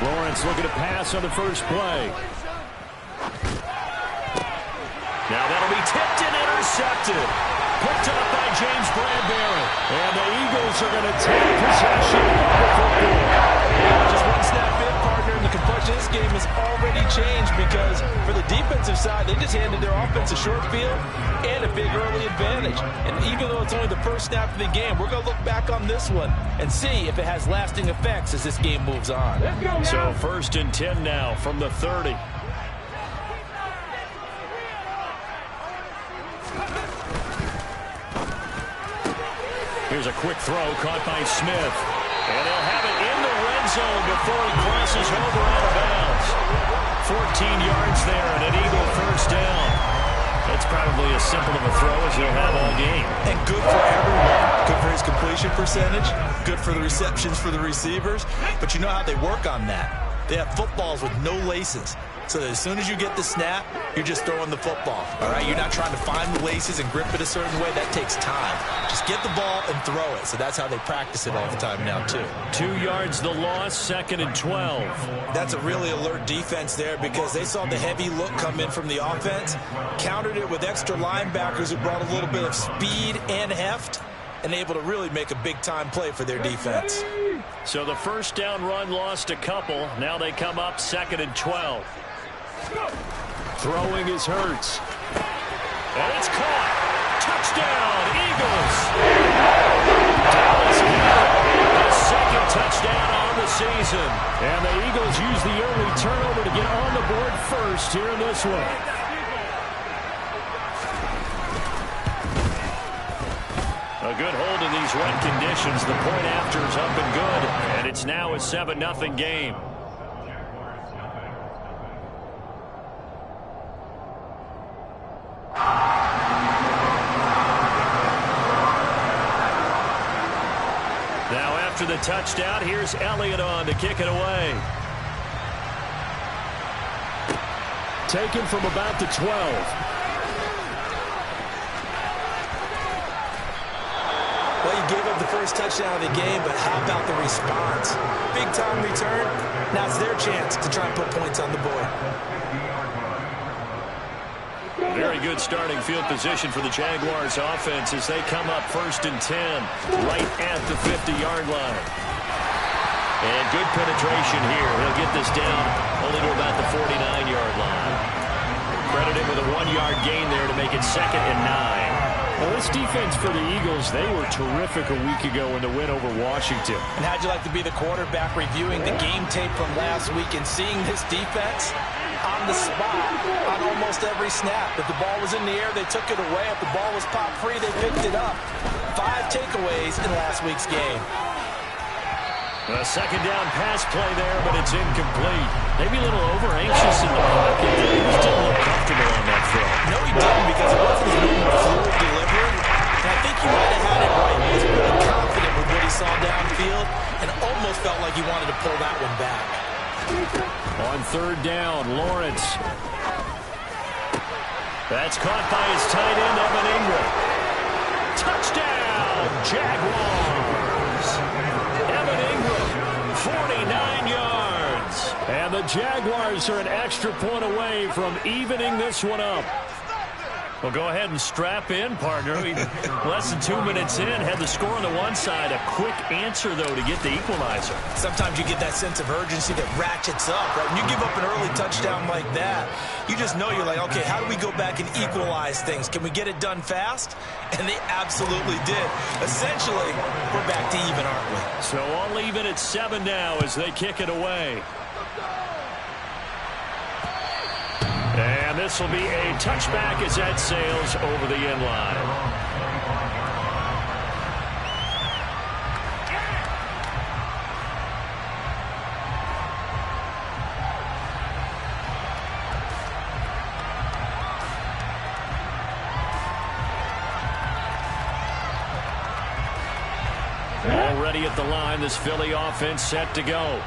Lawrence looking to pass on the first play. Now that'll be tipped and intercepted. Picked up by James Bradbury. And the Eagles are going to take possession of the football. Just one snap in, partner, and the complexion of this game has already changed because for the defensive side, they just handed their offense a short field and a big early advantage. And even though it's only the first snap of the game, we're going to look back on this one and see if it has lasting effects as this game moves on. So 1st and 10 now from the 30. Here's a quick throw caught by Smith. And they'll have it in the red zone before he crosses over out of bounds. 14 yards there and an Eagle first down. That's probably as simple of a throw as he'll have all game. And good for everyone. Good for his completion percentage. Good for the receptions for the receivers. But you know how they work on that. They have footballs with no laces. So that as soon as you get the snap, you're just throwing the football. All right, you're not trying to find the laces and grip it a certain way. That takes time. Just get the ball and throw it. So that's how they practice it all the time now, too. 2 yards the loss, 2nd and 12. That's a really alert defense there because they saw the heavy look come in from the offense, countered it with extra linebackers who brought a little bit of speed and heft, and able to really make a big-time play for their defense. So the first down run lost a couple. Now they come up 2nd and 12. Throwing is Hurts. And it's caught. Touchdown, Eagles. Dallas the second touchdown on the season. And the Eagles use the early turnover to get on the board first here in this one. A good hold in these wet conditions. The point after is up and good. And it's now a 7-0 game. Now after the touchdown, here's Elliott on to kick it away. Taken from about the 12. Well, you gave up the first touchdown of the game, but how about the response? Big-time return. Now it's their chance to try and put points on the board. Very good starting field position for the Jaguars offense as they come up 1st and 10 right at the 50-yard line. And good penetration here. He'll get this down only to about the 49-yard line. Credited with a 1-yard gain there to make it 2nd and 9. Well, this defense for the Eagles, they were terrific a week ago in the win over Washington. And how'd you like to be the quarterback reviewing the game tape from last week and seeing this defense on the spot on almost every snap? If the ball was in the air, they took it away. If the ball was pop free, they picked it up. 5 takeaways in last week's game. A second down pass play there, but it's incomplete. Maybe a little over-anxious in the pocket. He just didn't look comfortable on that throw. No, he didn't, because it wasn't his normal fluid delivery. And I think he might have had it right. He was really confident with what he saw downfield and almost felt like he wanted to pull that one back. On 3rd down, Lawrence. That's caught by his tight end, Evan Ingram. Touchdown, Jaguars. Evan Ingram, 49 yards. And the Jaguars are an extra point away from evening this one up. Well, go ahead and strap in, partner. Less than 2 minutes in, had the score on the one side. A quick answer, though, to get the equalizer. Sometimes you get that sense of urgency that ratchets up, right? When you give up an early touchdown like that, you just know you're like, okay, how do we go back and equalize things? Can we get it done fast? And they absolutely did. Essentially, we're back to even, aren't we? So all even at 7 now as they kick it away. And this will be a touchback as that sails over the end line. Already at the line, this Philly offense set to go.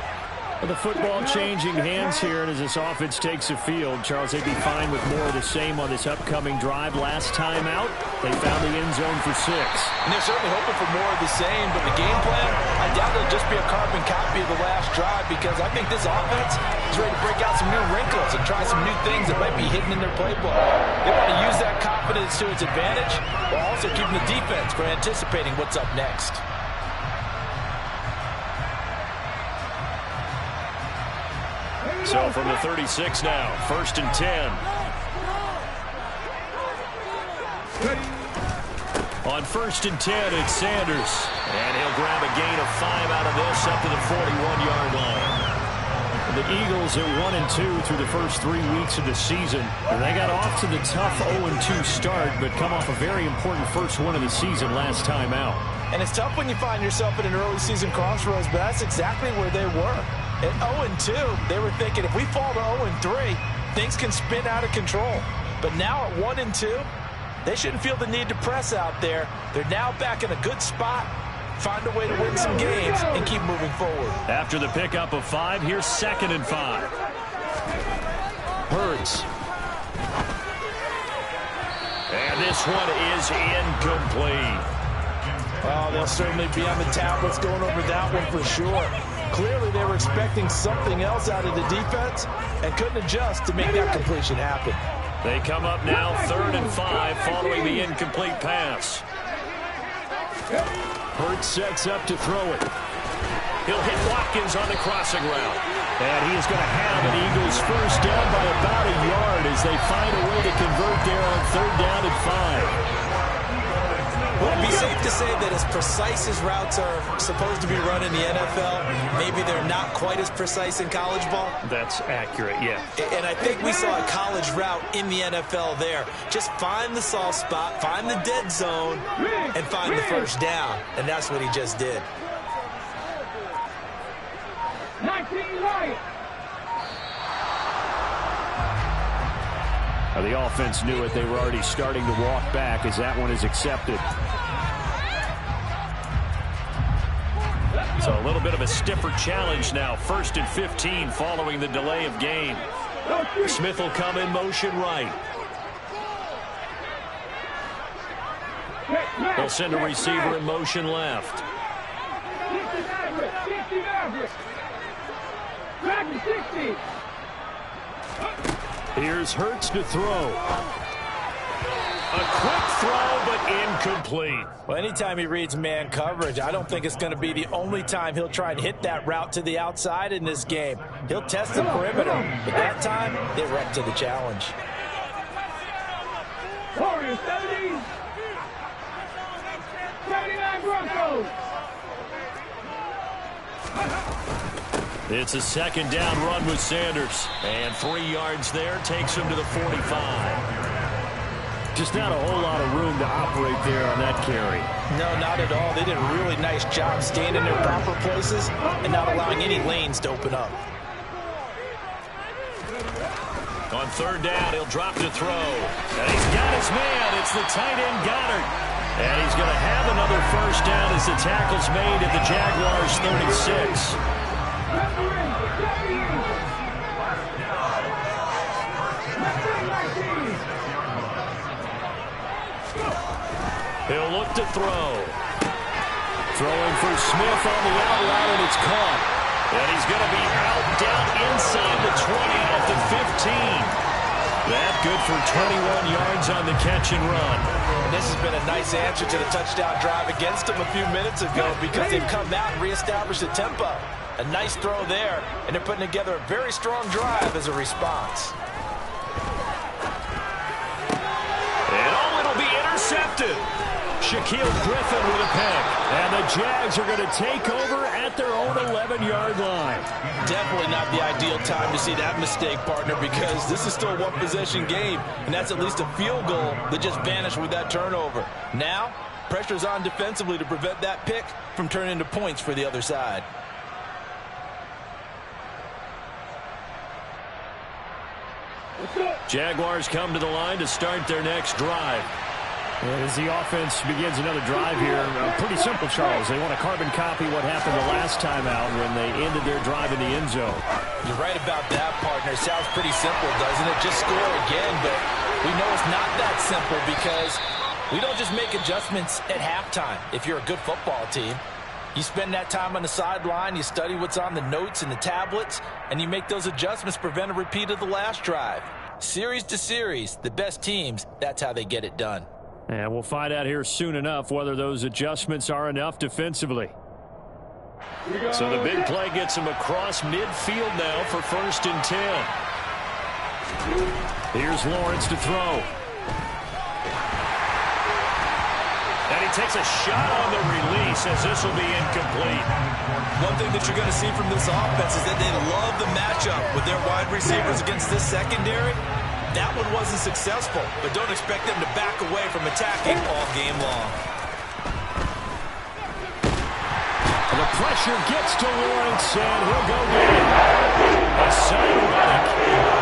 Well, the football changing hands here, and as this offense takes the field, Charles, they'd be fine with more of the same on this upcoming drive. Last time out, they found the end zone for 6. And they're certainly hoping for more of the same, but the game plan, I doubt it'll just be a carbon copy of the last drive, because I think this offense is ready to break out some new wrinkles and try some new things that might be hidden in their playbook. They want to use that confidence to its advantage, while also keeping the defense from anticipating what's up next. So from the 36 now, 1st and 10. On 1st and 10, it's Sanders. And he'll grab a gain of 5 out of this up to the 41-yard line. The Eagles at 1-2 through the first 3 weeks of the season. And they got off to the tough 0-2 start, but come off a very important first one of the season last time out. And it's tough when you find yourself at an early season crossroads, but that's exactly where they were. At 0-2, they were thinking if we fall to 0-3, things can spin out of control. But now at 1-2, they shouldn't feel the need to press out there. They're now back in a good spot. Find a way to win some games and keep moving forward. After the pickup of 5, here's 2nd and 5. Hurts. And this one is incomplete. Well, they'll certainly be on the tablets going over that one for sure. Clearly, they were expecting something else out of the defense and couldn't adjust to make that completion happen. They come up now 3rd and 5 following the incomplete pass. Hurts sets up to throw it. He'll hit Watkins on the crossing route. And he is going to have an Eagles first down by about a yard as they find a way to convert there on 3rd down and 5. Would it be safe to say that as precise as routes are supposed to be run in the NFL, maybe they're not quite as precise in college ball? That's accurate, yeah. And I think we saw a college route in the NFL there. Just find the soft spot, find the dead zone, and find the first down. And that's what he just did. 19 right. Now, the offense knew it. They were already starting to walk back as that one is accepted. So a little bit of a stiffer challenge now. 1st and 15 following the delay of game. Smith will come in motion right. They'll send a receiver in motion left. Here's Hurts to throw. A quick throw, but incomplete. Well, anytime he reads man coverage, I don't think it's going to be the only time he'll try and hit that route to the outside in this game. He'll test the perimeter, but that time, they were up to the challenge. Warriors 70. 79 Broncos. It's a 2nd down run with Sanders. And 3 yards there takes him to the 45. Just not a whole lot of room to operate there on that carry. No, not at all. They did a really nice job staying in their proper places and not allowing any lanes to open up. On 3rd down, he'll drop to throw. And he's got his man. It's the tight end Goddard. And he's going to have another first down as the tackle's made at the Jaguars 36. He'll look to throw. Throwing for Smith on the out route, and it's caught. And he's going to be out down inside the 20 at the 15. That good for 21 yards on the catch and run. And this has been a nice answer to the touchdown drive against them a few minutes ago because they've come out and reestablished the tempo. A nice throw there, and they're putting together a very strong drive as a response. And oh, it'll be intercepted. Shaquille Griffin with a pick. And the Jags are going to take over at their own 11-yard line. Definitely not the ideal time to see that mistake, partner, because this is still a one-possession game, and that's at least a field goal that just vanished with that turnover. Now, pressure's on defensively to prevent that pick from turning into points for the other side. Jaguars come to the line to start their next drive. And as the offense begins another drive here, pretty simple, Charles. They want to carbon copy what happened the last time out when they ended their drive in the end zone. You're right about that, partner. Sounds pretty simple, doesn't it? Just score again, but we know it's not that simple because we don't just make adjustments at halftime if you're a good football team. You spend that time on the sideline, you study what's on the notes and the tablets, and you make those adjustments to prevent a repeat of the last drive. Series to series, the best teams, that's how they get it done. And we'll find out here soon enough whether those adjustments are enough defensively. So the big play gets him across midfield now for 1st and 10. Here's Lawrence to throw. And he takes a shot on the release as this will be incomplete. One thing that you're going to see from this offense is that they love the matchup with their wide receivers against this secondary. That one wasn't successful, but don't expect them to back away from attacking all game long. And the pressure gets to Lawrence, and he'll go get it. Hassan Reddick,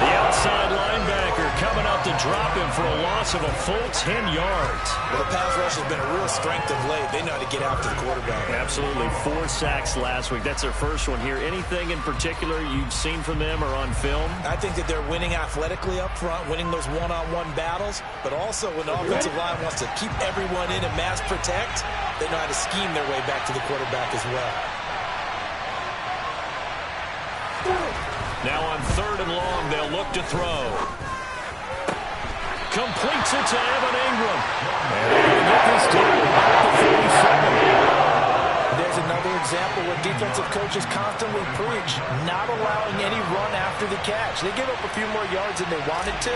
the outside linebacker, coming up to drop him for a loss of a full 10 yards. Well, the pass rush has been a real strength of late. They know how to get after the quarterback. Absolutely. 4 sacks last week. That's their first one here. Anything in particular you've seen from them or on film? I think that they're winning athletically up front, winning those one-on-one battles, but also when the offensive line wants to keep everyone in and mass protect, they know how to scheme their way back to the quarterback as well. Now on 3rd and long, they'll look to throw. Completes it to Evan Ingram. And they're going to get this down at the 47. There's another example where defensive coaches constantly preach not allowing any run after the catch. They give up a few more yards than they wanted to,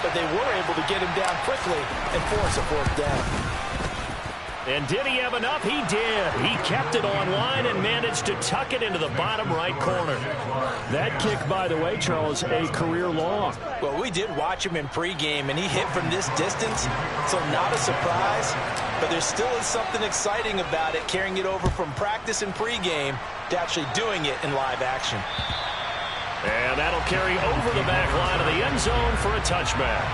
but they were able to get him down quickly and force a 4th down. And did he have enough? He did. He kept it online and managed to tuck it into the bottom right corner. That kick, by the way, Charles, a career long. Well, we did watch him in pregame, and he hit from this distance, so not a surprise. But there still is something exciting about it, carrying it over from practice and pregame to actually doing it in live action. And that'll carry over the back line of the end zone for a touchback.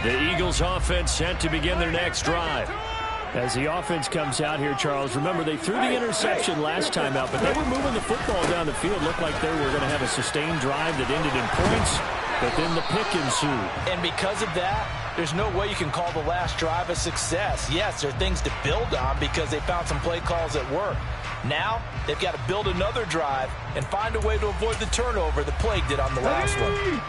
The Eagles offense set to begin their next drive. As the offense comes out here, Charles, remember they threw the interception last time out, but they were moving the football down the field. Looked like they were going to have a sustained drive that ended in points, but then the pick ensued. And because of that, there's no way you can call the last drive a success. Yes, there are things to build on because they found some play calls that work. Now, they've got to build another drive and find a way to avoid the turnover the Plague did on the last one.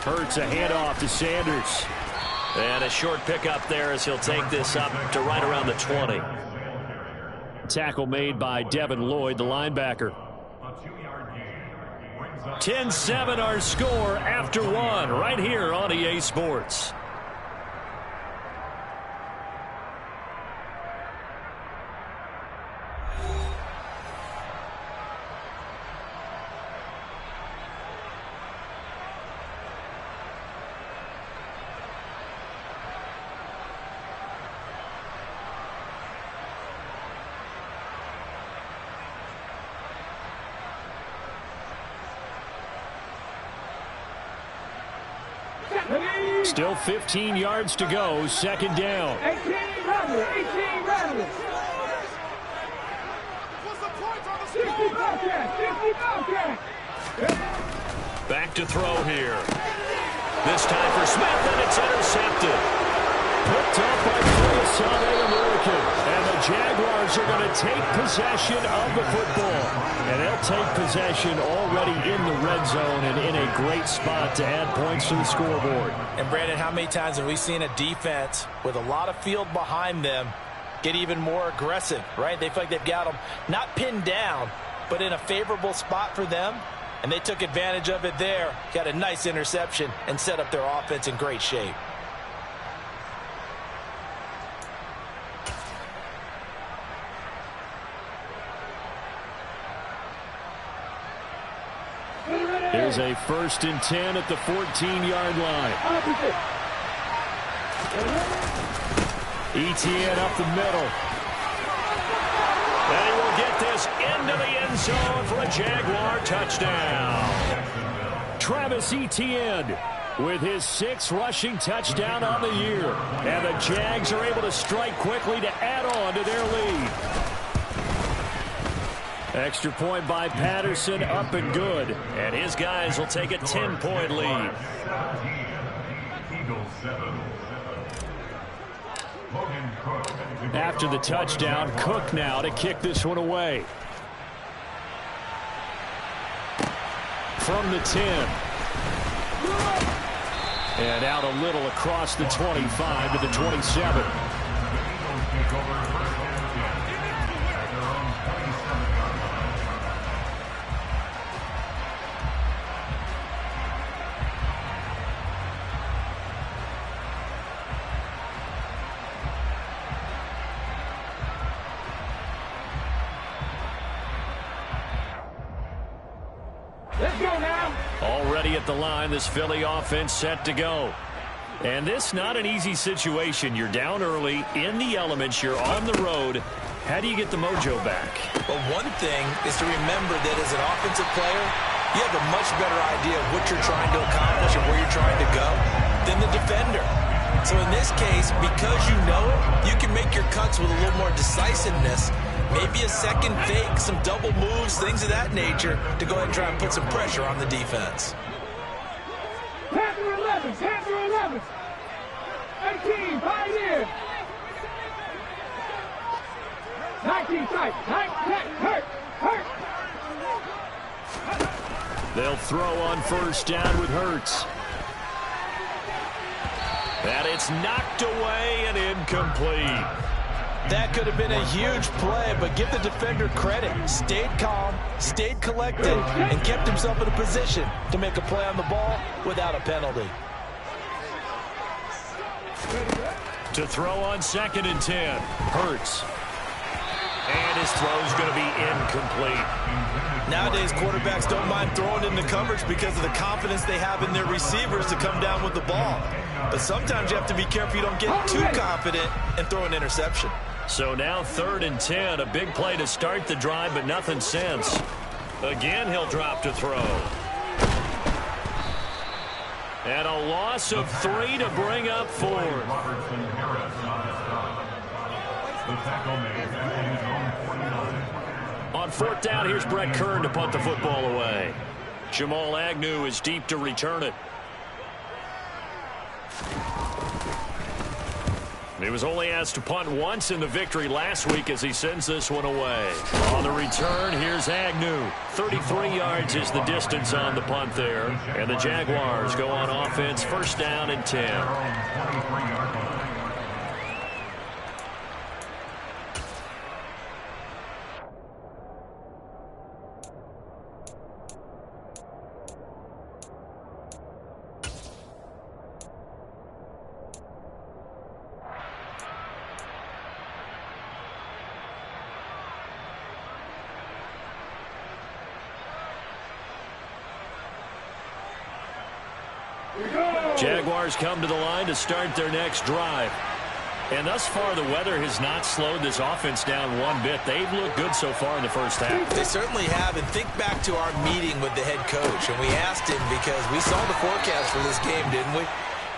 Hurts a handoff to Sanders. And a short pickup there as he'll take this up to right around the 20. Tackle made by Devin Lloyd, the linebacker. 10-7 our score after 1 right here on EA Sports. Still 15 yards to go, 2nd down. 18 Rebels, 18 Rebels. 60 Bobcats, 60 Bobcats. Back to throw here. This time for Smith, and it's intercepted. Picked up by Friasane American. And the Jaguars are going to take possession of the football. And they'll take possession already in the red zone and in a great spot to add points to the scoreboard. And Brandon, how many times have we seen a defense with a lot of field behind them get even more aggressive, right? They feel like they've got them not pinned down, but in a favorable spot for them. And they took advantage of it there, got a nice interception, and set up their offense in great shape. has a 1st and 10 at the 14-yard line. Etienne up the middle. And he will get this into the end zone for a Jaguar touchdown. Travis Etienne with his 6th rushing touchdown on the year. And the Jags are able to strike quickly to add on to their lead. Extra point by Patterson, up and good. And his guys will take a 10-point lead. After the touchdown, Cook now to kick this one away. From the 10. And out a little across the 25 to the 27. Let's go now. Already at the line, this Philly offense set to go. And this not an easy situation. You're down early, in the elements, you're on the road. How do you get the mojo back? Well, one thing is to remember that as an offensive player, you have a much better idea of what you're trying to accomplish and where you're trying to go than the defender. So in this case, because you know it, you can make your cuts with a little more decisiveness. Maybe a second fake, some double moves, things of that nature to go ahead and try and put some pressure on the defense. Panther 11, Panther 11. 18, Pioneer. 19, tight, hurt. They'll throw on 1st down with Hurts. And it's knocked away and incomplete. That could have been a huge play, but give the defender credit. Stayed calm, stayed collected, and kept himself in a position to make a play on the ball without a penalty. To throw on 2nd and 10. Hurts. And his throw's going to be incomplete. Nowadays, quarterbacks don't mind throwing into coverage because of the confidence they have in their receivers to come down with the ball. But sometimes you have to be careful you don't get too confident and throw an interception. So now 3rd and 10, a big play to start the drive, but nothing since. Again, he'll drop to throw. And a loss of 3 to bring up 4. On 4th down, here's Brett Kern to punt the football away. Jamal Agnew is deep to return it. He was only asked to punt once in the victory last week as he sends this one away. On the return, here's Agnew. 33 yards is the distance on the punt there. And the Jaguars go on offense, 1st down and 10. Jaguars come to the line to start their next drive. And thus far, the weather has not slowed this offense down one bit. They've looked good so far in the 1st half. They certainly have. And think back to our meeting with the head coach. And we asked him because we saw the forecast for this game, didn't we?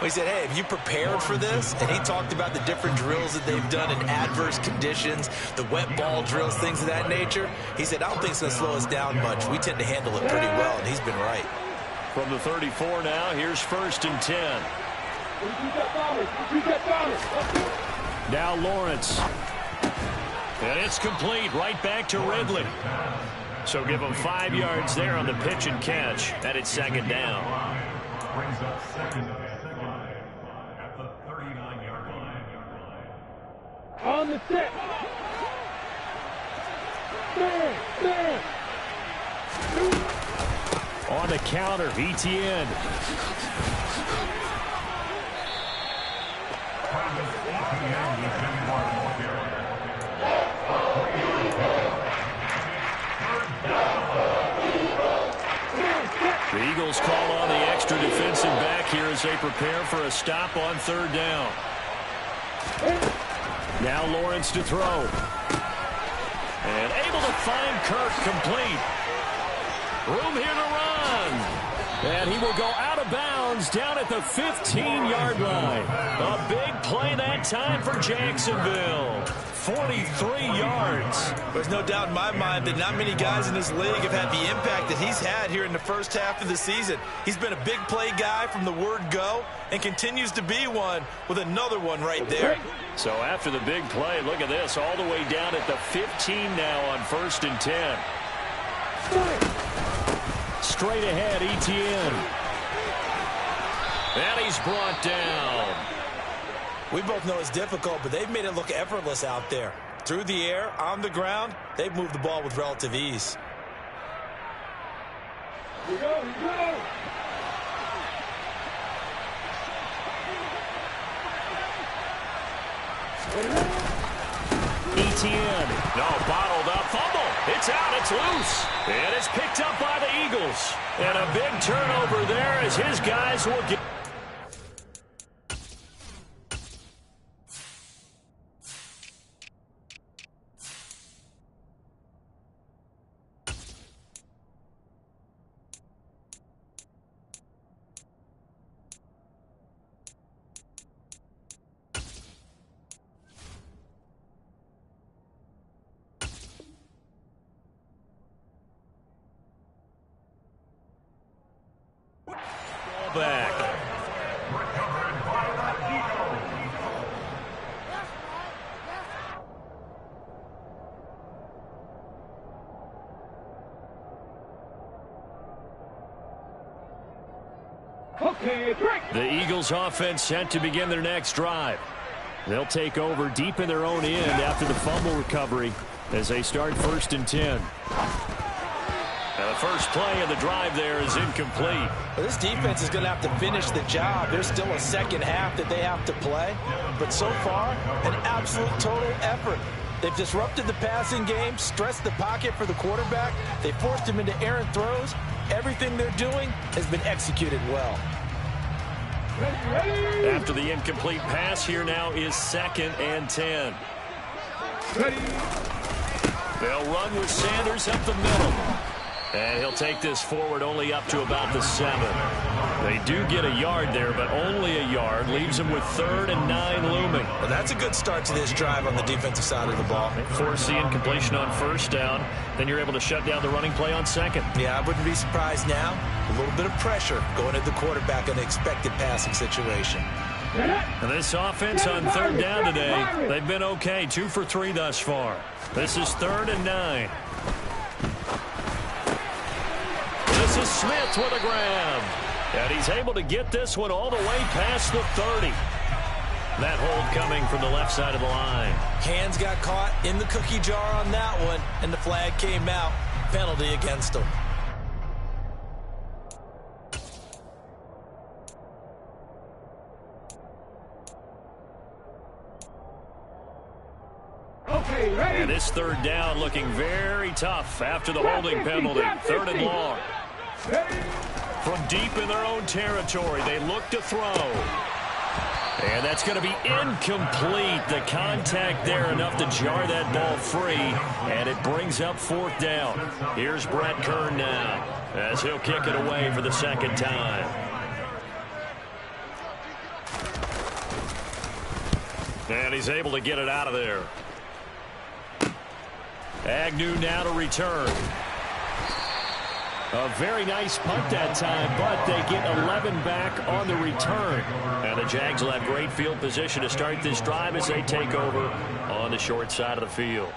We said, hey, have you prepared for this? And he talked about the different drills that they've done in adverse conditions, the wet ball drills, things of that nature. He said, I don't think it's going to slow us down much. We tend to handle it pretty well, and he's been right. From the 34 now, here's 1st and 10. Now Lawrence. And it's complete right back to Ridley. So give him 5 yards there on the pitch and catch. And it's 2nd down. Brings up 2nd at the 39-yard line. On the set. Man. On the counter, Etienne. The Eagles call on the extra defensive back here as they prepare for a stop on third down. Now Lawrence to throw. And able to find Kirk complete. Room here to run. And he will go out of bounds down at the 15-yard line. A big play that time for Jacksonville. 43 yards. There's no doubt in my mind that not many guys in this league have had the impact that he's had here in the first half of the season. He's been a big play guy from the word go and continues to be one with another one right there. So after the big play, look at this, all the way down at the 15 now on 1st and 10. Straight ahead, Etienne. And he's brought down. We both know it's difficult, but they've made it look effortless out there. Through the air, on the ground, they've moved the ball with relative ease. Here we go, here we go. Etienne. No, bottled up. Fumble. It's out. It's loose. And it's picked up by the Eagles. And a big turnover there as his guys will get... back. Okay, break. The Eagles offense set to begin their next drive. They'll take over deep in their own end after the fumble recovery as they start 1st and 10. Now the first play of the drive there is incomplete. Well, this defense is going to have to finish the job. There's still a second half that they have to play. But so far, an absolute total effort. They've disrupted the passing game, stressed the pocket for the quarterback. They forced him into errant throws. Everything they're doing has been executed well. Ready. After the incomplete pass, here now is 2nd and 10. Ready. They'll run with Sanders up the middle. And he'll take this forward only up to about the 7. They do get a yard there, but only a yard. Leaves them with 3rd and 9 looming. Well, that's a good start to this drive on the defensive side of the ball. Force the incompletion on 1st down. Then you're able to shut down the running play on 2nd. Yeah, I wouldn't be surprised now. A little bit of pressure going at the quarterback in the expected passing situation. And this offense on 3rd down today, they've been okay. 2 for 3 thus far. This is 3rd and 9. This is Smith with a grab. And he's able to get this one all the way past the 30. That hold coming from the left side of the line. Hands got caught in the cookie jar on that one, and the flag came out. Penalty against him. Okay, ready. And this 3rd down looking very tough after the holding penalty. 3rd and long. Ready. From deep in their own territory, they look to throw. And that's going to be incomplete. The contact there enough to jar that ball free. And it brings up 4th down. Here's Brett Kern now as he'll kick it away for the 2nd time. And he's able to get it out of there. Agnew now to return. A very nice punt that time, but they get 11 back on the return. And the Jags will have great field position to start this drive as they take over on the short side of the field.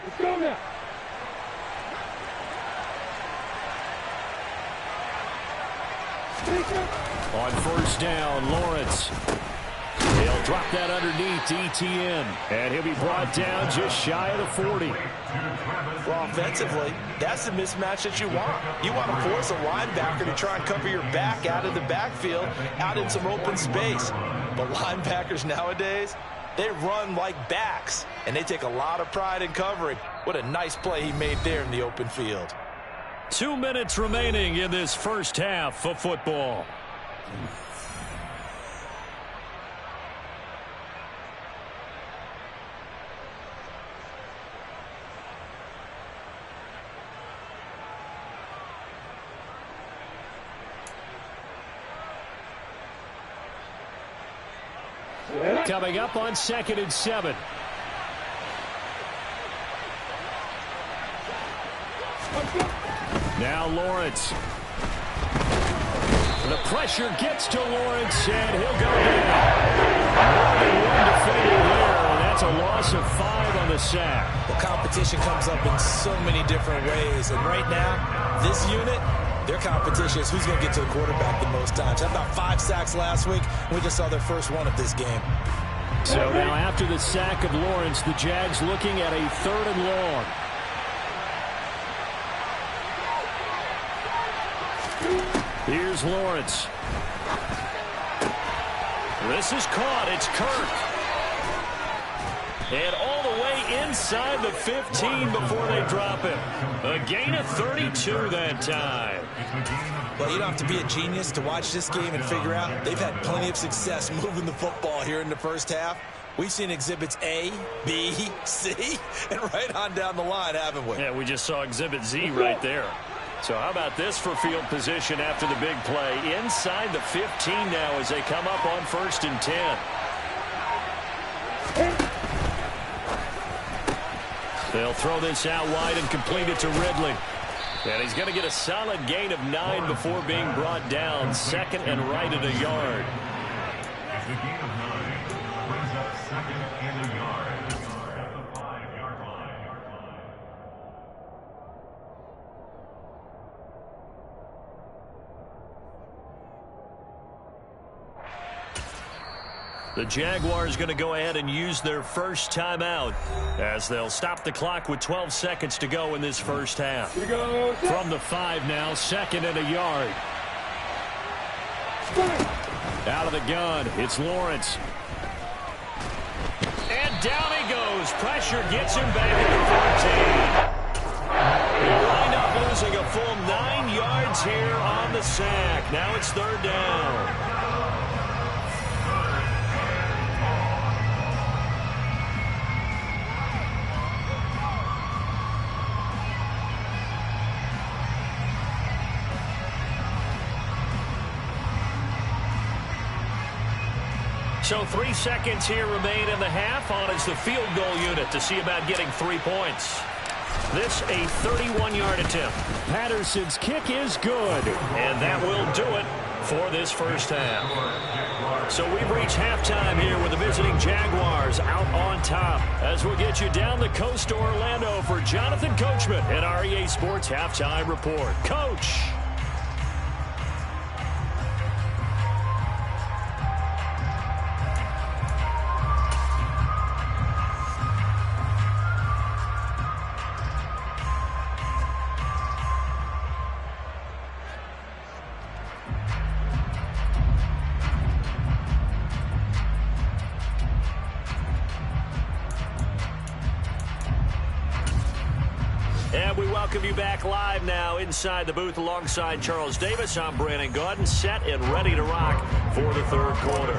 Let's go now. On 1st down, Lawrence. He'll Drop that underneath to ETN. And he'll be brought down just shy of the 40. Well, offensively, that's the mismatch that you want. You want to force a linebacker to try and cover your back out of the backfield, out in some open space. But linebackers nowadays, they run like backs, and they take a lot of pride in covering. What a nice play he made there in the open field. 2 minutes remaining in this first half of football. Coming up on 2nd and 7. Now Lawrence. The pressure gets to Lawrence, and he'll go down. More than one defender there, and that's a loss of 5 on the sack. The competition comes up in so many different ways, and right now, this unit, their competition is who's going to get to the quarterback the most times. Had about 5 sacks last week, and we just saw their first one of this game. So now after the sack of Lawrence, the Jags looking at a 3rd and long. Here's Lawrence. This is caught. It's Kirk. And all the way inside the 15 before they drop him. A gain of 32 that time. Well, you don't have to be a genius to watch this game and figure out they've had plenty of success moving the football here in the first half. We've seen exhibits A, B, C, and right on down the line, haven't we? Yeah, we just saw exhibit Z right there. So how about this for field position after the big play? Inside the 15 now as they come up on 1st and 10. They'll throw this out wide and complete it to Ridley. And he's going to get a solid gain of 9 before being brought down. 2nd and right at a yard. The gain of 9 brings up 2nd and a yard at the 5-yard line. The Jaguars going to go ahead and use their first timeout as they'll stop the clock with 12 seconds to go in this first half. From the 5 now, 2nd and a yard. Out of the gun, it's Lawrence. And down he goes. Pressure gets him back at the 14. He'll wind up losing a full 9 yards here on the sack. Now it's 3rd down. So 3 seconds here remain in the half on as the field goal unit to see about getting 3 points. This a 31-yard attempt. Patterson's kick is good. And that will do it for this first half. So we've reached halftime here with the visiting Jaguars out on top. As we'll get you down the coast to Orlando for Jonathan Coachman and our EA Sports Halftime Report. Coach. And we welcome you back live now inside the booth alongside Charles Davis. I'm Brandon Gaudin, set and ready to rock for the 3rd quarter.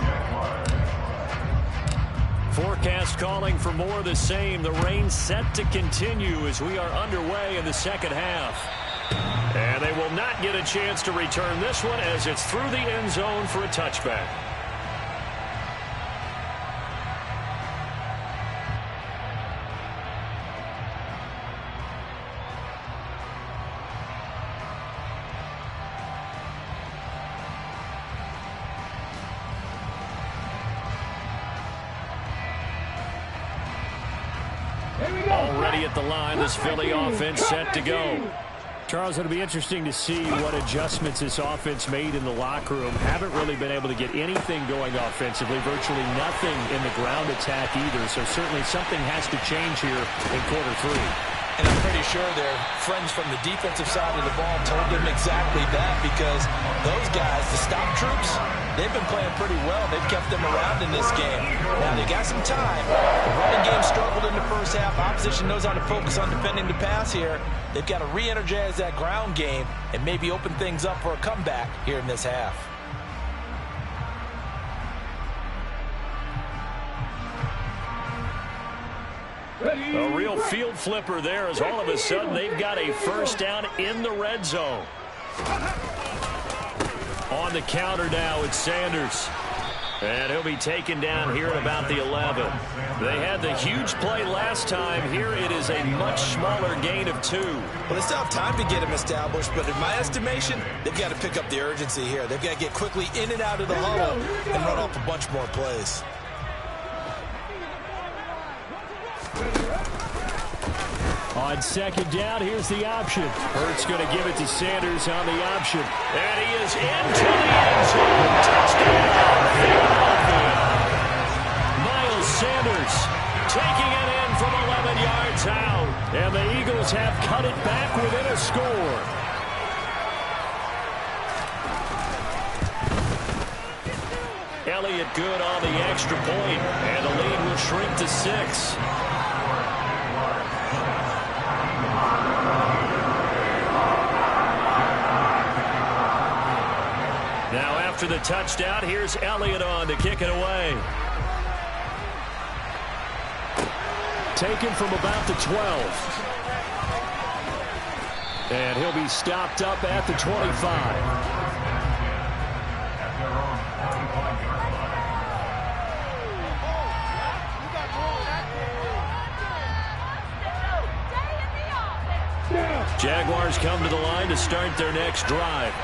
Forecast calling for more of the same. The rain set to continue as we are underway in the 2nd half. And they will not get a chance to return this one as it's through the end zone for a touchback. Already at the line, this Philly offense set to go. Charles, it'll be interesting to see what adjustments this offense made in the locker room. Haven't really been able to get anything going offensively, virtually nothing in the ground attack either. So certainly something has to change here in quarter 3. And I'm pretty sure their friends from the defensive side of the ball told them exactly that, because those guys, the stop troops, they've been playing pretty well. They've kept them around in this game. Now, they got some time. The running game struggled in the first half. Opposition knows how to focus on defending the pass here. They've got to re-energize that ground game and maybe open things up for a comeback here in this half. A real field flipper there, as all of a sudden they've got a first down in the red zone. On the counter now, it's Sanders. And he'll be taken down here at about the 11. They had the huge play last time. Here it is a much smaller gain of 2. Well, they still have time to get him established, but in my estimation, they've got to pick up the urgency here. They've got to get quickly in and out of the huddle and run off a bunch more plays. On second down, here's the option. Hurts going to give it to Sanders on the option. And he is into the end zone. Touchdown, Philadelphia. Miles Sanders taking it in from 11 yards out. And the Eagles have cut it back within a score. Elliott good on the extra point, and the lead will shrink to 6. Now after the touchdown, here's Elliott on to kick it away. Taken from about the 12. And he'll be stopped up at the 25. Jaguars come to the line to start their next drive.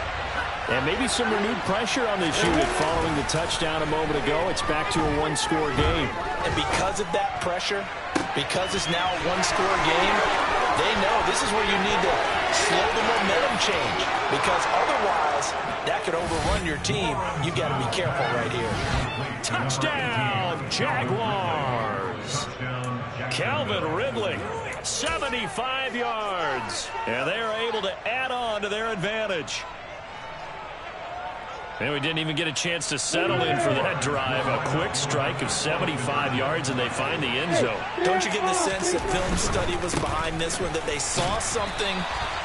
And maybe some renewed pressure on this unit following the touchdown a moment ago. It's back to a one-score game. And because of that pressure, because it's now a one-score game, they know this is where you need to slow the momentum change. Because otherwise, that could overrun your team. You've got to be careful right here. Touchdown, Jaguars. Calvin Ridley, 75 yards. And they are able to add on to their advantage. And we didn't even get a chance to settle in for that drive. A quick strike of 75 yards, and they find the end zone. Don't you get the sense that film study was behind this one, that they saw something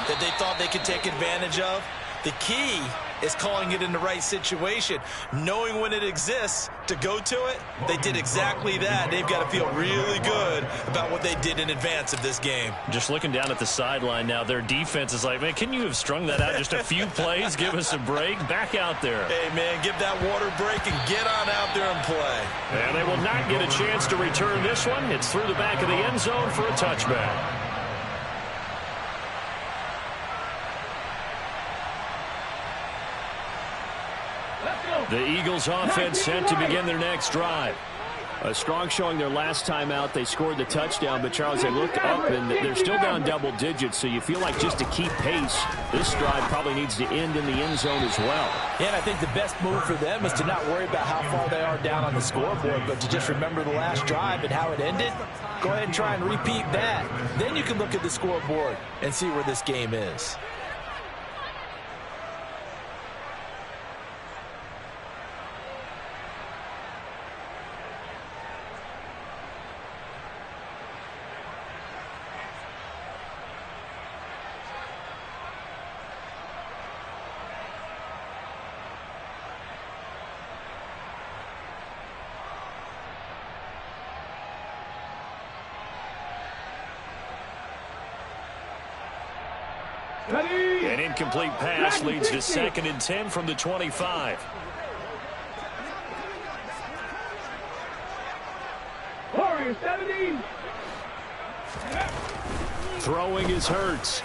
that they thought they could take advantage of? The key is calling it in the right situation, knowing when it exists to go to it. They did exactly that. They've got to feel really good about what they did in advance of this game. Just looking down at the sideline now, their defense is like, man, can you have strung that out just a few plays? Give us a break. Back out there. Hey, man, give that water break and get on out there and play. And they will not get a chance to return this one. It's through the back of the end zone for a touchback. The Eagles offense set to begin their next drive. A strong showing their last time out. They scored the touchdown, but Charles, they looked up and they're still down double digits, so you feel like just to keep pace, this drive probably needs to end in the end zone as well. Yeah, and I think the best move for them is to not worry about how far they are down on the scoreboard, but to just remember the last drive and how it ended. Go ahead and try and repeat that. Then you can look at the scoreboard and see where this game is. An incomplete pass leads to 2nd and 10 from the 25. Warriors 17. Throwing is Hurts.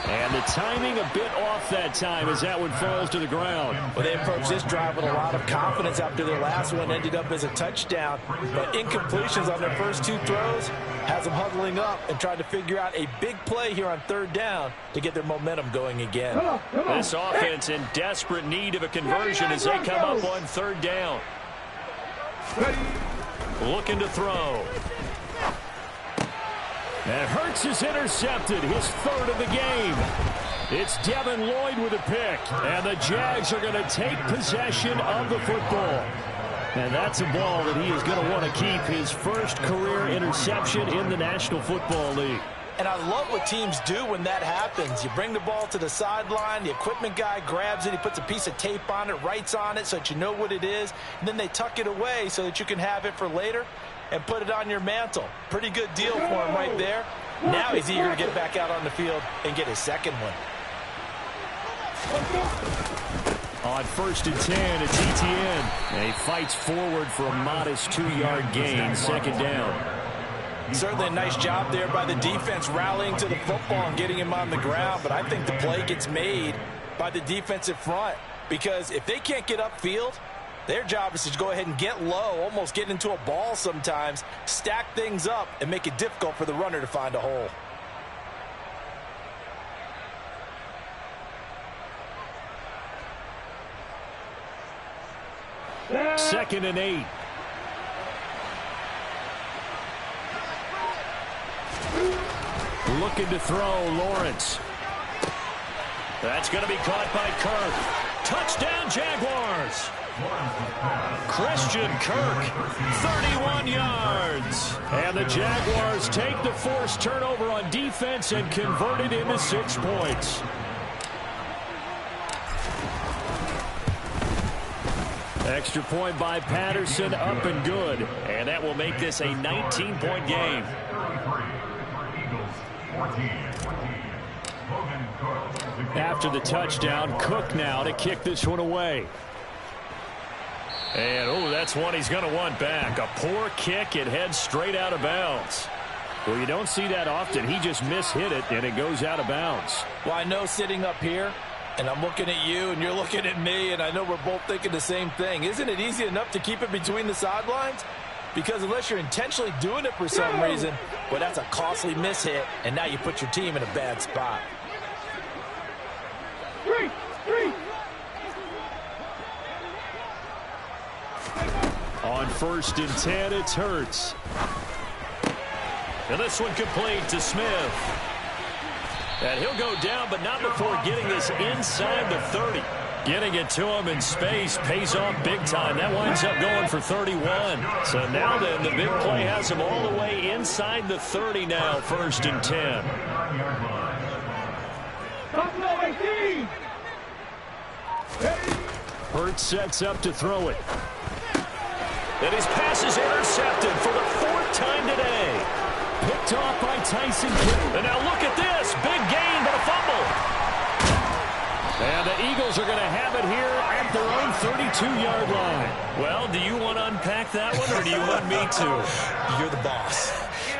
And the timing a bit off that time as that one falls to the ground. Well, they approached this drive with a lot of confidence after their last one ended up as a touchdown. But incompletions on their first two throws has them huddling up and trying to figure out a big play here on third down to get their momentum going again. This offense in desperate need of a conversion as they come up on third down. Looking to throw. And Hurts is intercepted, his third of the game. It's Devin Lloyd with a pick, and the Jags are going to take possession of the football. And that's a ball that he is going to want to keep, his first career interception in the National Football League. And I love what teams do when that happens. You bring the ball to the sideline, the equipment guy grabs it, he puts a piece of tape on it, writes on it so that you know what it is, and then they tuck it away so that you can have it for later and put it on your mantle. Pretty good deal for him right there. Now he's eager to get back out on the field and get his second one. On 1st and 10, it's ETN. And he fights forward for a modest 2-yard gain, second down. Certainly a nice job there by the defense rallying to the football and getting him on the ground, but I think the play gets made by the defensive front because if they can't get upfield, their job is to go ahead and get low, almost get into a ball sometimes, stack things up, and make it difficult for the runner to find a hole. Second and 8. Looking to throw, Lawrence. That's going to be caught by Kirk. Touchdown, Jaguars. Christian Kirk, 31 yards. And the Jaguars take the forced turnover on defense and convert it into 6 points. Extra point by Patterson, up and good. And that will make this a 19-point game. After the touchdown, Cook now to kick this one away. And, oh, that's one he's going to want back. A poor kick. It heads straight out of bounds. Well, you don't see that often. He just mishit it, and it goes out of bounds. Well, I know sitting up here, and I'm looking at you, and you're looking at me, and I know we're both thinking the same thing. Isn't it easy enough to keep it between the sidelines? Because unless you're intentionally doing it for some reason, well, that's a costly mishit, and now you put your team in a bad spot. On 1st and 10, it's Hurts. And this one complete to Smith. And he'll go down, but not before getting this inside the 30. Getting it to him in space pays off big time. That winds up going for 31. So now then, the big play has him all the way inside the 30 now, 1st and 10. Hurts sets up to throw it. And his pass is intercepted for the 4th time today. Picked off by Tyson Kidd. And now look at this. Big gain, but a fumble. And the Eagles are going to have it here at their own 32-yard line. Well, do you want to unpack that one, or do you want me to? You're the boss.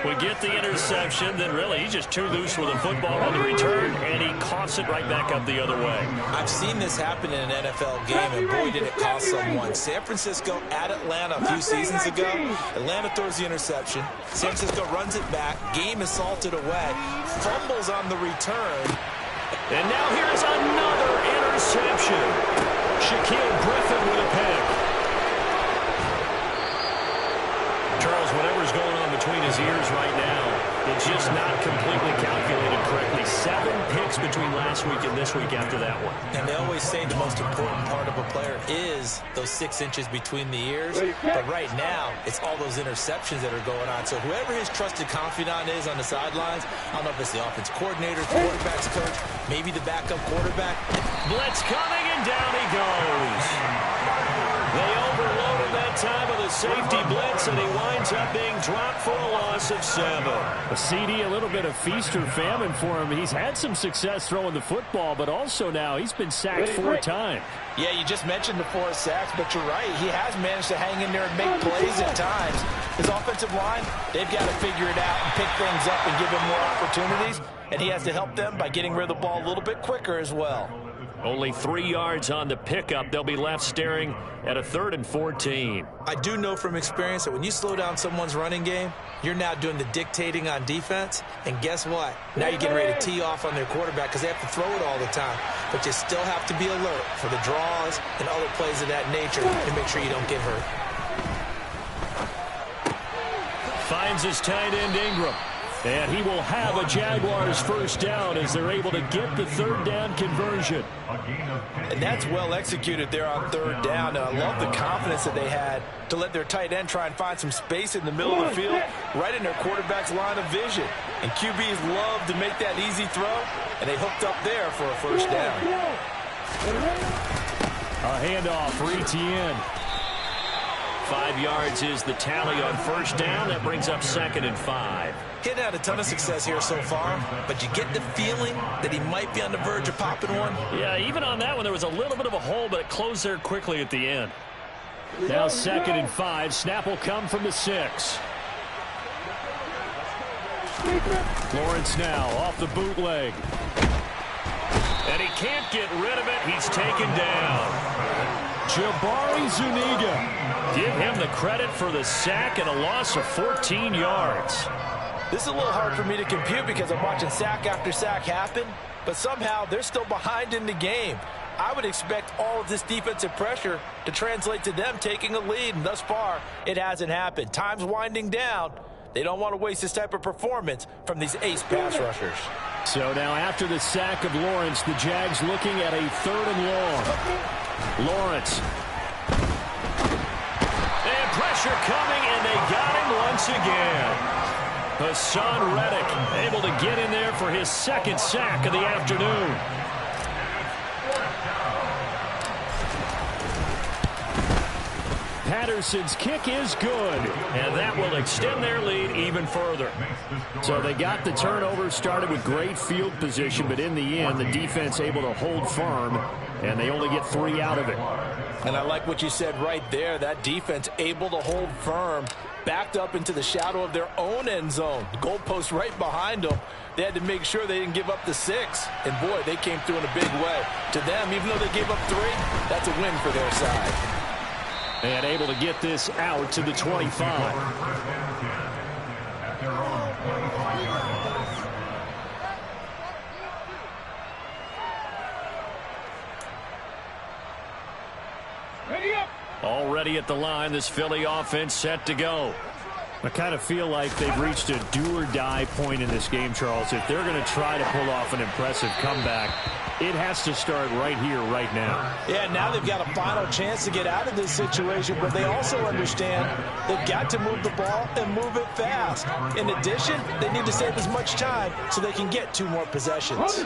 We get the interception, then really he's just too loose with the football on the return, and he coughs it right back up the other way. I've seen this happen in an NFL game, and boy, did it cost someone. San Francisco at Atlanta a few seasons ago. Atlanta throws the interception. San Francisco runs it back. Game is salted away. Fumbles on the return. And now here's another interception. Shaquille Griffin with a pick. Charles, whatever's going on between his ears right now, it's just not completely calculated correctly. 7 picks between last week and this week after that one. And they always say the most important part of a player is those 6 inches between the ears. But right now, it's all those interceptions that are going on. So whoever his trusted confidant is on the sidelines, I don't know if it's the offense coordinator, the quarterback's coach, maybe the backup quarterback. Blitz coming, and down he goes. They overloaded that time with a the safety blitz, and he winds up being dropped for a loss of 7. A CD, a little bit of feast or famine for him. He's had some success throwing the football, but also now he's been sacked 4 times. Yeah, you just mentioned the 4 sacks, but you're right. He has managed to hang in there and make plays at times. His offensive line, they've got to figure it out and pick things up and give him more opportunities, and he has to help them by getting rid of the ball a little bit quicker as well. Only 3 yards on the pickup. They'll be left staring at a 3rd and 14. I do know from experience that when you slow down someone's running game, you're now doing the dictating on defense. And guess what? Now you're getting ready to tee off on their quarterback because they have to throw it all the time. But you still have to be alert for the draws and other plays of that nature to make sure you don't get hurt. Finds his tight end Ingram. And he will have a Jaguars first down as they're able to get the 3rd down conversion. And that's well executed there on 3rd down. And I love the confidence that they had to let their tight end try and find some space in the middle of the field, right in their quarterback's line of vision. And QBs love to make that easy throw, and they hooked up there for a first down. A handoff for Etienne. 5 yards is the tally on first down. That brings up 2nd and 5. He hadn't had a ton of success here so far, but you get the feeling that he might be on the verge of popping one. Yeah, even on that one, there was a little bit of a hole, but it closed there quickly at the end. Now 2nd and 5. Snap will come from the 6. Lawrence now off the bootleg. And he can't get rid of it. He's taken down. Jabari Zuniga. Give him the credit for the sack and a loss of 14 yards. This is a little hard for me to compute because I'm watching sack after sack happen, but somehow they're still behind in the game. I would expect all of this defensive pressure to translate to them taking a lead, and thus far, it hasn't happened. Time's winding down. They don't want to waste this type of performance from these ace pass rushers. So now after the sack of Lawrence, the Jags looking at a 3rd and long. Lawrence. And pressure coming, and they got him once again. Hassan Reddick able to get in there for his 2nd sack of the afternoon. Patterson's kick is good. And that will extend their lead even further. So they got the turnover, started with great field position, but in the end, the defense able to hold firm, and they only get 3 out of it. And I like what you said right there. That defense able to hold firm, backed up into the shadow of their own end zone. The goalpost right behind them. They had to make sure they didn't give up the 6. And, boy, they came through in a big way. To them, even though they gave up 3, that's a win for their side. And able to get this out to the 25. Ready up. Already at the line, this Philly offense set to go. I kind of feel like they've reached a do-or-die point in this game, Charles. If they're going to try to pull off an impressive comeback, it has to start right here, right now. Yeah, now they've got a final chance to get out of this situation, but they also understand they've got to move the ball and move it fast. In addition, they need to save as much time so they can get 2 more possessions.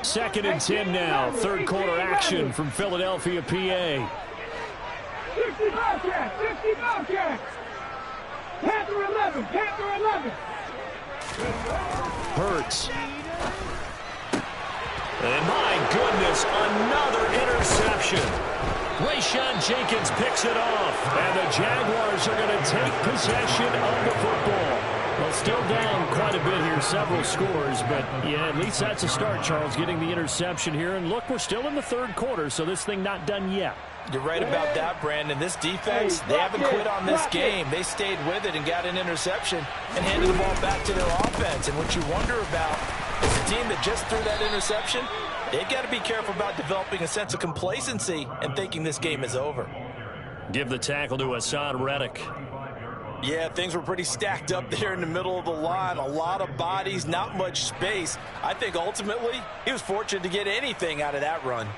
2nd and 10 now. 3rd quarter action from Philadelphia, PA. 60 Bobcats, 60 Bobcats. Panther 11, Panther 11. Hurts. And my goodness, another interception. Rayshawn Jenkins picks it off. And the Jaguars are going to take possession of the football. Well, still down quite a bit here, several scores, but yeah, at least that's a start, Charles, getting the interception here. And look, we're still in the 3rd quarter, so this thing not done yet. You're right about that, Brandon. This defense, they haven't quit on this game. They stayed with it and got an interception and handed the ball back to their offense. And what you wonder about is a team that just threw that interception, they've got to be careful about developing a sense of complacency and thinking this game is over. Give the tackle to Hassan Reddick. Yeah, things were pretty stacked up there in the middle of the line. A lot of bodies, not much space. I think ultimately he was fortunate to get anything out of that run.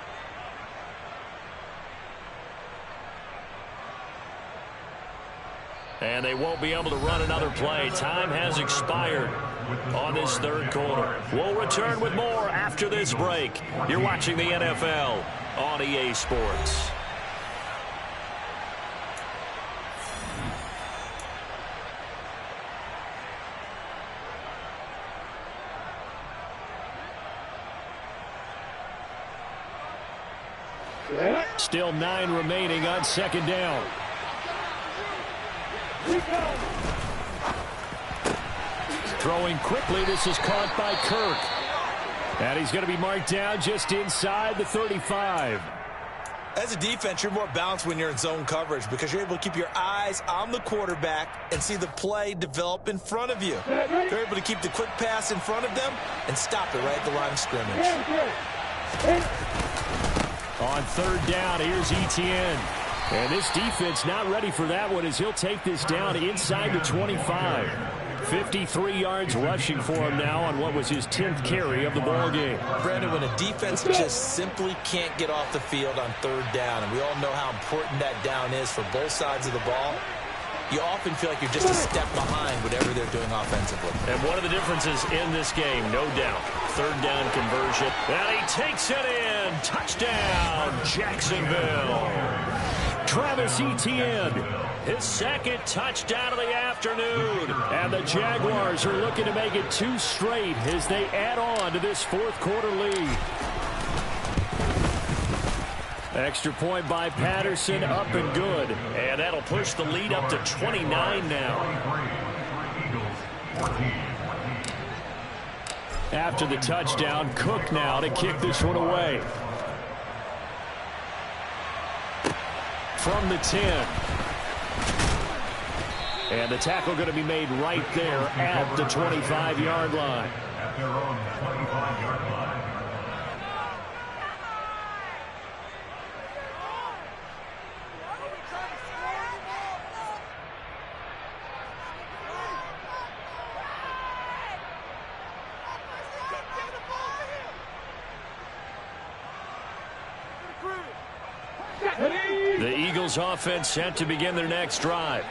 And they won't be able to run another play. Time has expired on this 3rd quarter. We'll return with more after this break. You're watching the NFL on EA Sports. Still 9 remaining on second down. Throwing quickly. This is caught by Kirk. And he's going to be marked down just inside the 35. As a defense, you're more balanced when you're in zone coverage because you're able to keep your eyes on the quarterback and see the play develop in front of you. You're able to keep the quick pass in front of them and stop it right at the line of scrimmage. On third down, here's Etienne. And this defense not ready for that one as he'll take this down inside the 25. 53 yards rushing for him now on what was his 10th carry of the ball game. Brandon, when a defense just simply can't get off the field on third down, and we all know how important that down is for both sides of the ball, you often feel like you're just a step behind whatever they're doing offensively. And one of the differences in this game, no doubt, third down conversion. And he takes it in. Touchdown, Jacksonville. Travis Etienne, his second touchdown of the afternoon. And the Jaguars are looking to make it 2 straight as they add on to this fourth quarter lead. Extra point by Patterson, up and good. And that'll push the lead up to 29 now. After the touchdown, Cook now to kick this one away. From the 10. And the tackle going to be made right there at the 25-yard line. At their own 25-yard line. The Eagles offense set to begin their next drive.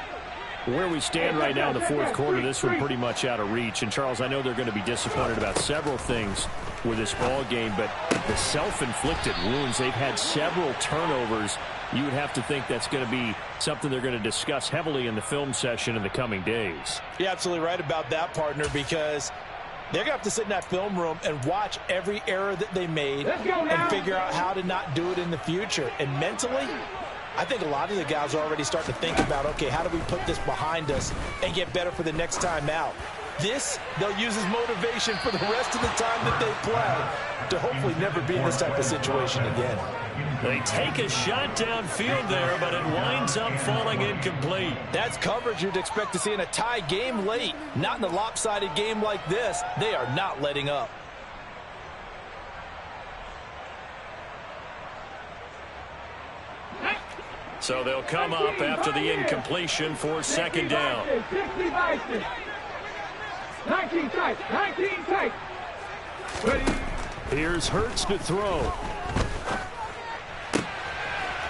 Where we stand right now in the fourth quarter, this one pretty much out of reach. And, Charles, I know they're going to be disappointed about several things with this ball game, but the self-inflicted wounds, they've had several turnovers. You would have to think that's going to be something they're going to discuss heavily in the film session in the coming days. You're absolutely right about that, partner, because they're going to have to sit in that film room and watch every error that they made and figure out how to not do it in the future. And mentally, I think a lot of the guys are already starting to think about, okay, how do we put this behind us and get better for the next time out? This, they'll use as motivation for the rest of the time that they play to hopefully never be in this type of situation again. They take a shot downfield there, but it winds up falling incomplete. That's coverage you'd expect to see in a tie game late. Not in a lopsided game like this. They are not letting up. So they'll come up after the incompletion for second down. 19 tight. 19 tight. Here's Hurts to throw.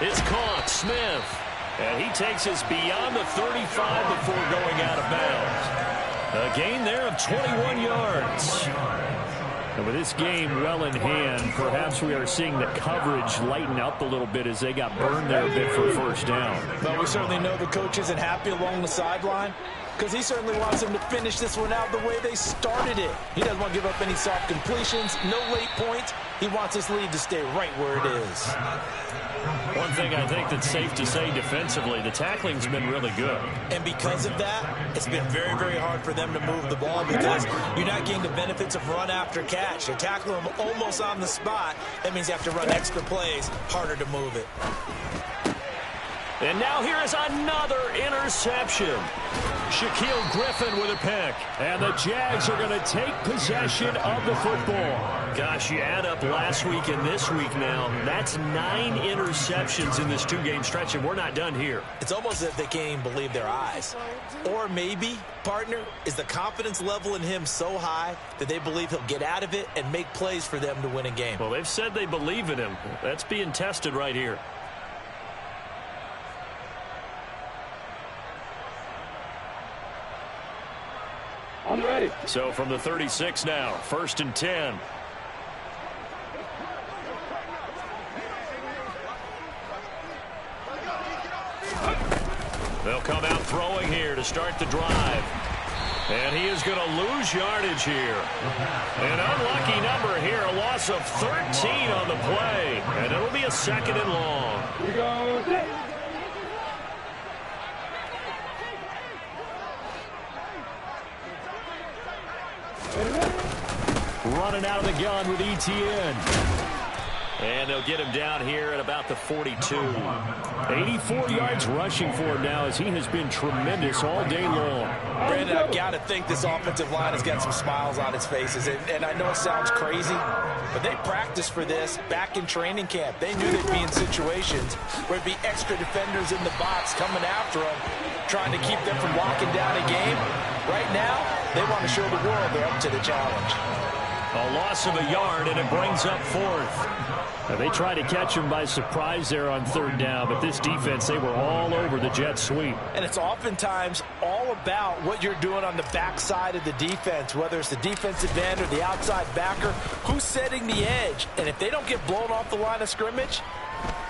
It's caught. Smith. And he takes us beyond the 35 before going out of bounds. A gain there of 21 yards. And with this game well in hand, perhaps we are seeing the coverage lighten up a little bit as they got burned there a bit for first down. But we certainly know the coach isn't happy along the sideline because he certainly wants them to finish this one out the way they started it. He doesn't want to give up any soft completions, no late points. He wants this lead to stay right where it is. One thing I think that's safe to say defensively, the tackling's been really good. And because of that, it's been very, very hard for them to move the ball because you're not getting the benefits of run after catch. You're tackling them almost on the spot. That means you have to run extra plays, harder to move it. And now here is another interception. Shaquille Griffin with a pick. And the Jags are going to take possession of the football. Gosh, you add up last week and this week now. That's 9 interceptions in this 2-game stretch, and we're not done here. It's almost as if they can't even believe their eyes. Or maybe, partner, is the confidence level in him so high that they believe he'll get out of it and make plays for them to win a game. Well, they've said they believe in him. That's being tested right here. I'm ready. So from the 36 now, 1st and 10. They'll come out throwing here to start the drive. And he is going to lose yardage here. An unlucky number here, a loss of 13 on the play. And it'll be a 2nd and long. Here we go. Running out of the gun with ETN. And they'll get him down here at about the 42. 84 yards rushing for him now as he has been tremendous all day long. Brandon, I've got to think this offensive line has got some smiles on its faces. And I know it sounds crazy, but they practiced for this back in training camp. They knew they'd be in situations where it'd be extra defenders in the box coming after them, trying to keep them from locking down a game. Right now, they want to show the world they're up to the challenge. A loss of a yard, and it brings up 4th. Now, they tried to catch him by surprise there on 3rd down, but this defense, they were all over the jet sweep. And it's oftentimes all about what you're doing on the backside of the defense, whether it's the defensive end or the outside backer, who's setting the edge. And if they don't get blown off the line of scrimmage,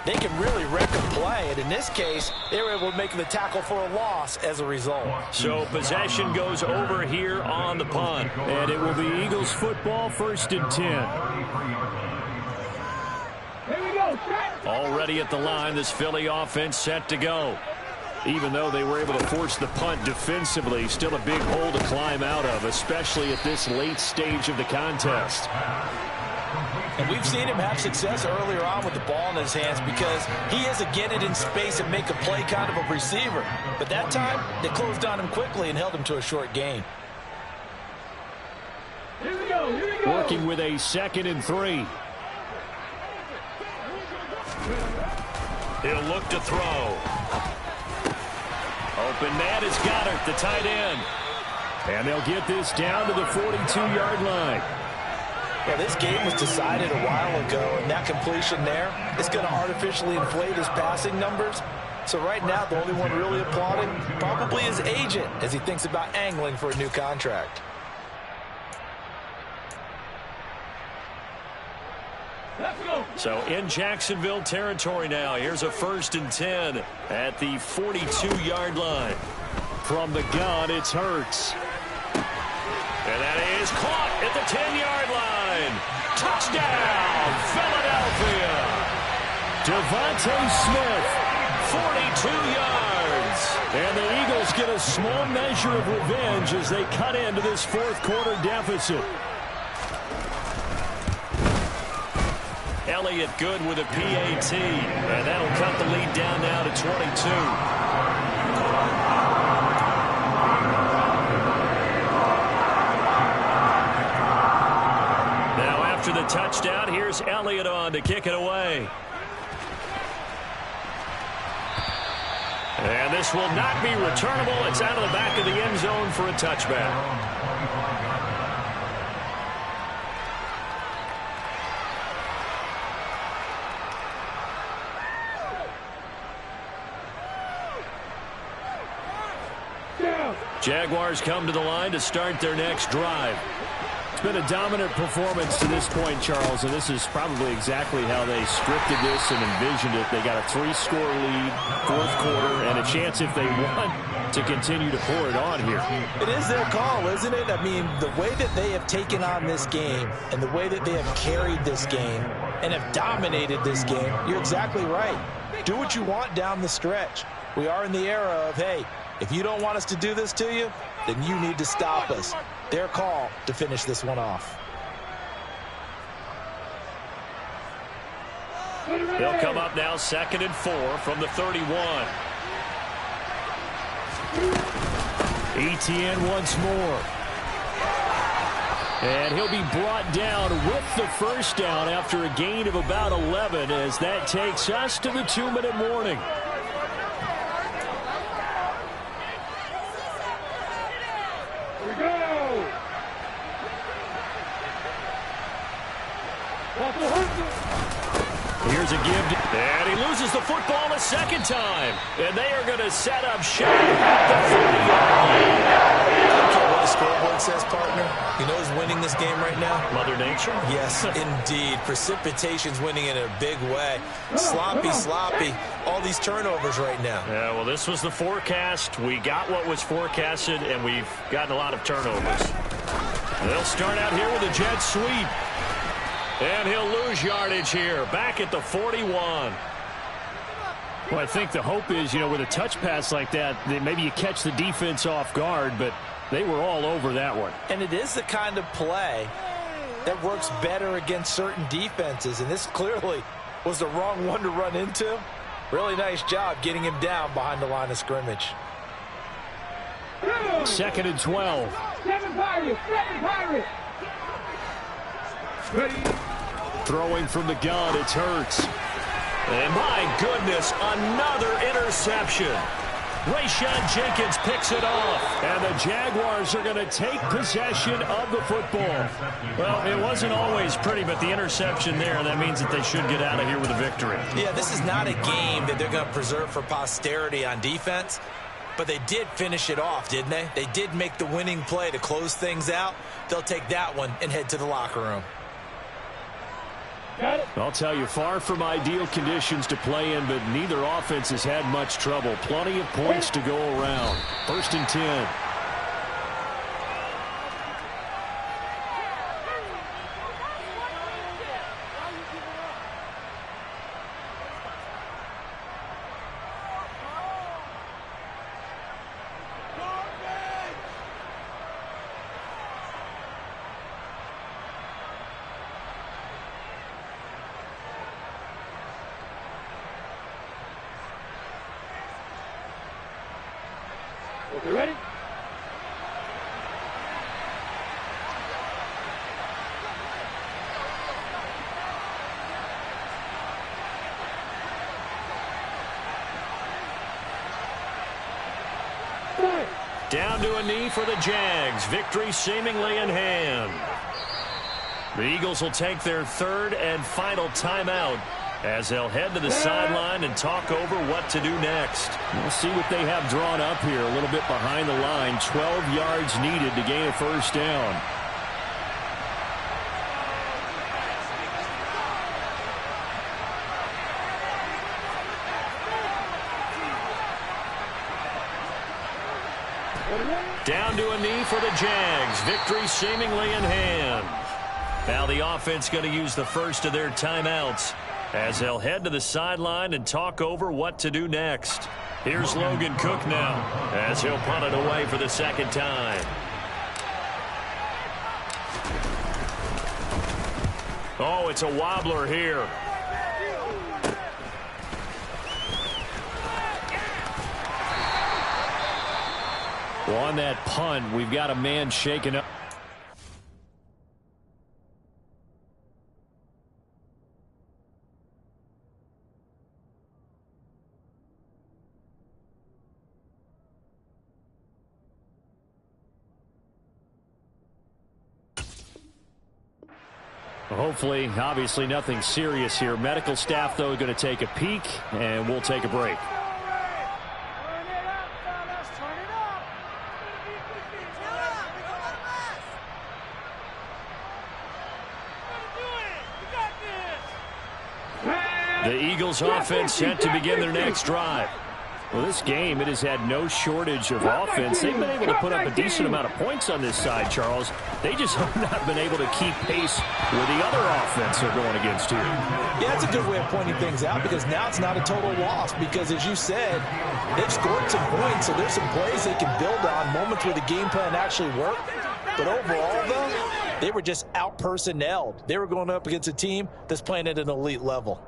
they can really wreck a play. And in this case, they were able to make the tackle for a loss as a result. So possession goes over here on the punt. And it will be Eagles football, 1st and 10. Here we go. Already at the line, this Philly offense set to go. Even though they were able to force the punt defensively, still a big hole to climb out of, especially at this late stage of the contest. And we've seen him have success earlier on with the ball in his hands because he is a get it in space and make a play kind of a receiver. But that time, they closed on him quickly and held him to a short gain. Here we go. Here we go. Working with a 2nd and 3. He'll look to throw. Open man is Goddard, the tight end. And they'll get this down to the 42-yard line. Well, this game was decided a while ago, and that completion there is going to artificially inflate his passing numbers. So right now, the only one really applauding probably his agent as he thinks about angling for a new contract. Let's go. So in Jacksonville territory now. Here's a 1st and 10 at the 42-yard line. From the gun, it's Hurts. And that is caught at the 10-yard line. Touchdown, Philadelphia. Devontae Smith. 42 yards. And the Eagles get a small measure of revenge as they cut into this 4th quarter deficit. Elliott good with a PAT. And that'll cut the lead down now to 22. After the touchdown, here's Elliott on to kick it away. And this will not be returnable. It's out of the back of the end zone for a touchback. Jaguars come to the line to start their next drive. It's been a dominant performance to this point, Charles, and this is probably exactly how they scripted this and envisioned it. They got a 3-score lead, 4th quarter, and a chance if they want to continue to pour it on here. It is their call, isn't it? I mean, the way that they have taken on this game and the way that they have carried this game and have dominated this game, you're exactly right. Do what you want down the stretch. We are in the era of, hey, if you don't want us to do this to you, then you need to stop us. Their call to finish this one off. They'll come up now 2nd and 4 from the 31. ETN once more. And he'll be brought down with the 1st down after a gain of about 11 as that takes us to the 2-minute warning. Here's a give, and he loses the football a 2nd time. And they are going to set up shop at the 40-yard line. I don't care what the scoreboard says, partner. You know who's winning this game right now? Mother Nature? Yes, indeed. Precipitation's winning in a big way. Sloppy, all these turnovers right now. Yeah, well, this was the forecast. We got what was forecasted, and we've gotten a lot of turnovers. They'll start out here with a jet sweep. And he'll lose yardage here, back at the 41. Well, I think the hope is, with a touch pass like that maybe you catch the defense off guard, but they were all over that one. And it is the kind of play that works better against certain defenses, and this clearly was the wrong one to run into. Really nice job getting him down behind the line of scrimmage. 2nd and 12. 7 Pirates, 7 Pirates. Ready. Throwing from the gun, it's Hurts. And my goodness, another interception. Rayshon Jenkins picks it off. And the Jaguars are going to take possession of the football. Well, it wasn't always pretty, but the interception there, that means that they should get out of here with a victory. Yeah, this is not a game that they're going to preserve for posterity on defense, but they did finish it off, didn't they? They did make the winning play to close things out. They'll take that one and head to the locker room. I'll tell you, far from ideal conditions to play in, but neither offense has had much trouble. Plenty of points to go around. 1st and 10. You ready? Down to a knee for the Jags. Victory seemingly in hand. The Eagles will take their 3rd and final timeout as they'll head to the sideline and talk over what to do next. We'll see what they have drawn up here. A little bit behind the line. 12 yards needed to gain a 1st down. Down to a knee for the Jags. Victory seemingly in hand. Now the offense going to use the first of their timeouts as they'll head to the sideline and talk over what to do next. Here's Logan Cook now as he'll punt it away for the 2nd time. Oh, it's a wobbler here. Well, on that punt, we've got a man shaken up. Hopefully, obviously nothing serious here. Medical staff, though, going to take a peek, and we'll take a break. The Eagles offense set to begin their next drive. Well, this game, it has had no shortage of offense. They've been able to put up a decent amount of points on this side, Charles. They just have not been able to keep pace with the other offense they're going against here. Yeah, that's a good way of pointing things out because now it's not a total loss because, as you said, they've scored some points, so there's some plays they can build on, moments where the game plan actually worked. But overall, though, they were just out-personnelled. They were going up against a team that's playing at an elite level.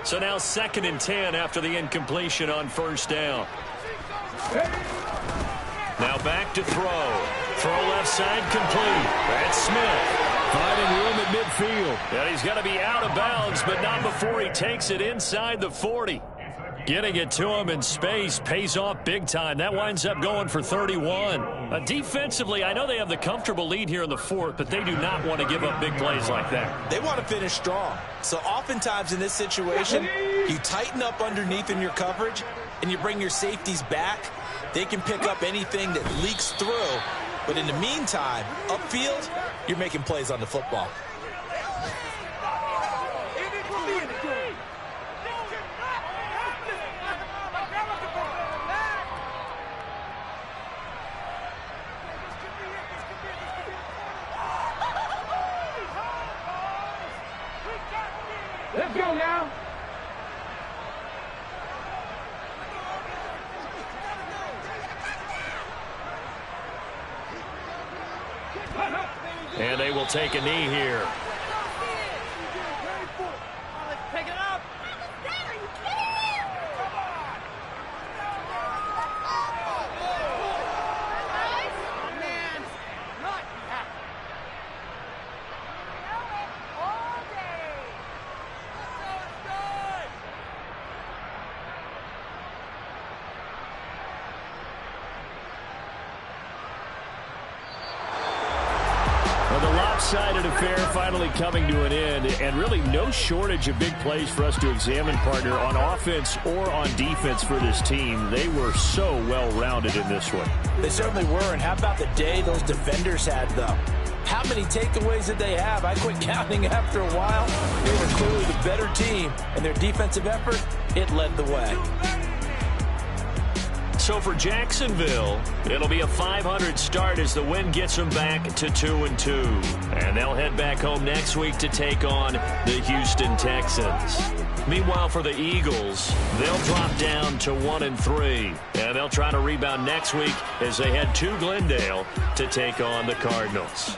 So now 2nd and 10 after the incompletion on 1st down. Now back to throw. Throw left side complete. That's Smith. Finding room at midfield. And he's got to be out of bounds, but not before he takes it inside the 40. Getting it to him in space pays off big time. That winds up going for 31. Defensively, I know they have the comfortable lead here in the 4th, but they do not want to give up big plays like that. They want to finish strong. So oftentimes in this situation, you tighten up underneath in your coverage, and you bring your safeties back, They can pick up anything that leaks through, but in the meantime, upfield, you're making plays on the football. Let's go now. And they will take a knee here. Pick it up. Well, the lopsided affair finally coming to an end, and really no shortage of big plays for us to examine, partner, on offense or on defense for this team. They were so well-rounded in this one. They certainly were, and how about the day those defenders had, though? How many takeaways did they have? I quit counting after a while. They were clearly the better team, and their defensive effort, it led the way. So for Jacksonville, it'll be a .500 start as the win gets them back to 2-2. And they'll head back home next week to take on the Houston Texans. Meanwhile, for the Eagles, they'll drop down to 1-3. And they'll try to rebound next week as they head to Glendale to take on the Cardinals.